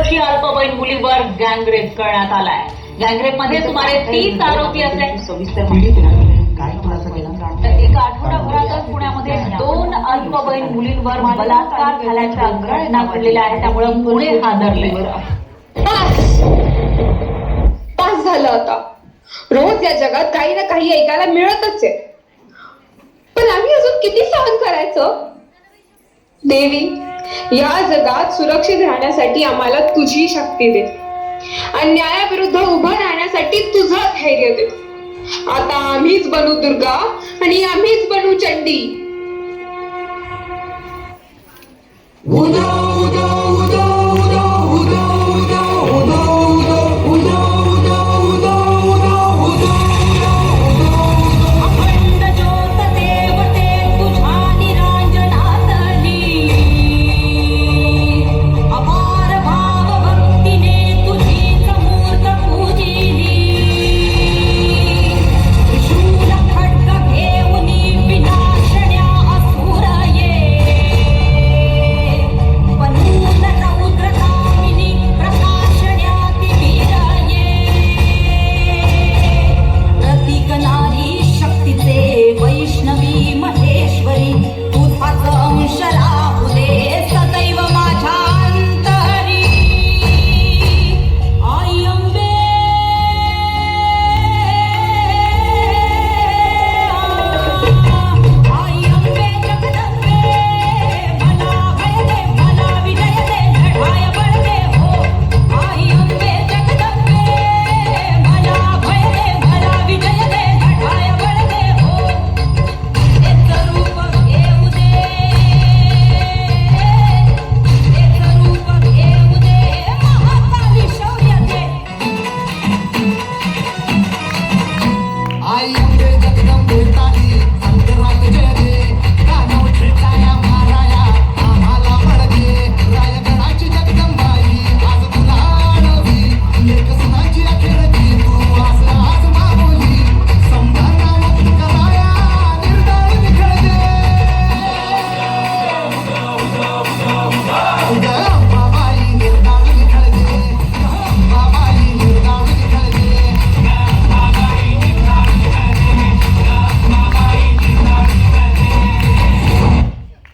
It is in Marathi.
वर्षीय अल्पवयीन मुलीवर गँगरेप करण्यात आलाय. गँगरेपमध्ये सुमारे 30 आरोपी असल्याची एका आठवडाभरातच पुण्यामध्ये 2 अल्पवयीन मुलींवर बलात्कार झाल्याच्या घटना घडलेल्या आहेत. त्यामुळे पुणे हादरले. पास झालं आता. रोज या जगात काही ना काही ऐकायला मिळतच आहे. पण आम्ही अजून किती सहन करायचं? देवी, या जगात सुरक्षित राहण्यासाठी आम्हाला तुझी शक्ती दे. अन्यायाविरुद्ध उभं राहण्यासाठी तुझं धैर्य दे. आता आम्हीच बनू दुर्गा आणि आम्हीच बनू चंडी.